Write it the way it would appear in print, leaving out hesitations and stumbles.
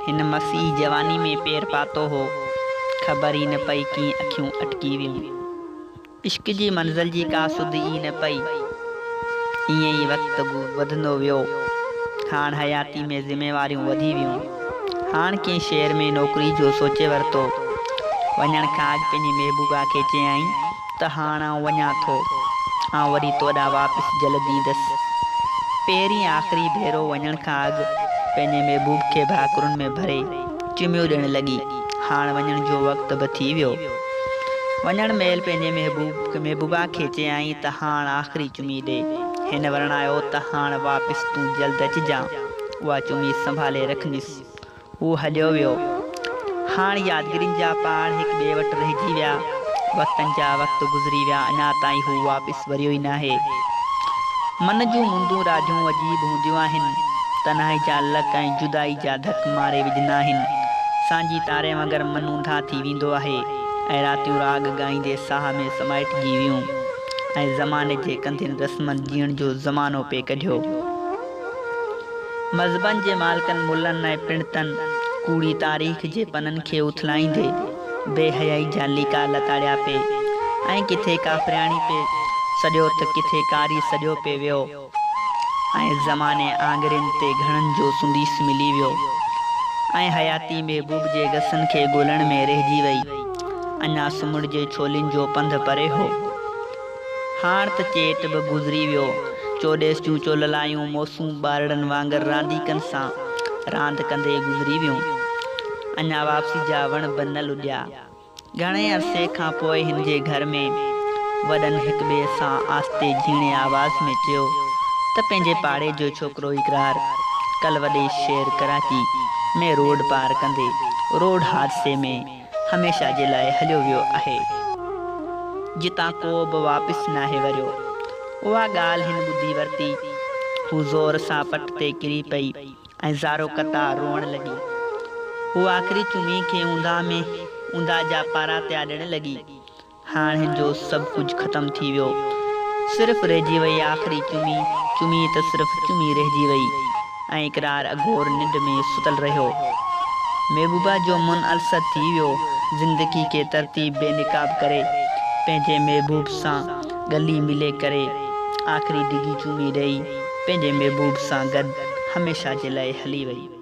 हिन मसीह जवानी में पैर पातो हो, ख़बर ही न पई कीअं अखियूं अटकी वियूं। इश्क जी मंज़िल जी का सुध ई न पई, ईअं ई वक़्तु वधंदो वियो। हाण हयाती में ज़िम्मेवारियूं वधी वियूं। हाण कंहिं शहर में नौकरी जो सोचे वरितो। वञण खां अॻु पंहिंजी महबूबा खे चयाईं त हाणे आउं वञां थो, आउं वरी तोॾां वापसि जल्दी ईंदसि। पहिरीं आख़िरी भेरो वञण खां अॻु पंहिंजे महबूब खे भाकुरनि में भरे चुमियो ॾियणु लॻी। हाणे वञण जो वक़्तु बि थी वियो। वञण महिल पंहिंजे महबूबा खे चयाईं त हाणे आख़िरी चुमी ॾे। हिन वरणायो त हाणे वापसि तूं जल्द अचिजांइ, उहा चुमी संभाले रखंदसि। हू हलियो वियो। हाणे यादगिरियुनि जा पहाड़ हिक ॿिए वटि रहिजी विया। वक़्तनि जा वक़्त गुज़री विया, अञा ताईं हू वापसि वरियो ई नाहे। मन जूं मुंदूं ॾाढियूं अजीब हूंदियूं आहिनि। तन्हाई जा लक ऐं जुदाई जा धक मारे विझंदा आहिनि। सांझी तारे मगर मन ऊंधा थी वेंदो आहे ऐं रातियूं राग ॻाईंदे साह में समाइटिजी वियूं ऐं ज़माने जे कंदियुनि रस्मनि जीअण जो ज़मानो पे कढियो। मज़हबनि जे मालिकनि मुलनि ऐं पिणतनि कूड़ी तारीख़ जे पननि खे उथलाईंदे बेहयाई जा लीका लताड़िया पे ऐं किथे काफरियाणी पे सॼो त किथे कारी सॼो पे वियो ऐं ज़माने आङुरियुनि ते घणनि जो सुंदीस मिली वियो ऐं हयाती महबूब जे गसनि खे ॻोल्हण में रहिजी वई। अञा सुम्हण जे छोलियुनि जो पंधु परे हो। हाण त चेट बि गुज़री वियो। चोॾेसि जूं चोललायूं मौसूं ॿारड़नि वांगुरु रांदीकनि सां रांदि कंदे गुज़री वियूं। अञा वापसी जा वण बि न लुॾिया। घणे अरसे खां पोइ हिन जे घर में वॾनि हिक ॿिए सां आस्ते झीणे आवाज़ में चयो त पंहिंजे पाड़े जो छोकिरो इकरार कल्ह वॾे शहर कराची में रोड पार कंदे रोड हादसे में हमेशह जे लाइ हलियो वियो आहे, जितां को बि वापसि नाहे वरियो। उहा ॻाल्हि हिन ॿुधी वरिती। हू ज़ोर सां पट ते किरी पई ऐं ज़ारो कतार रोअण लॻी। हू आख़िरी चुमी खे ऊंधा जा पारा थिया ॾियण लॻी। हाणे हिन जो सभु कुझु ख़तमु थी वियो। सिर्फ़ रहिजी वई आख़िरी चुमी त सिर्फ़ चुमी रहिजी वई ऐं इकरार अघोर निंड में सुतल रहियो। महबूबा जो मन अलसत थी वियो। ज़िंदगी खे तरतीब बेनिकाब करे पंहिंजे महबूब सां गली मिले करे आख़िरी डिघी चुमी ॾेई पंहिंजे महबूब सां गॾु हमेशह जे लाइ हली वई।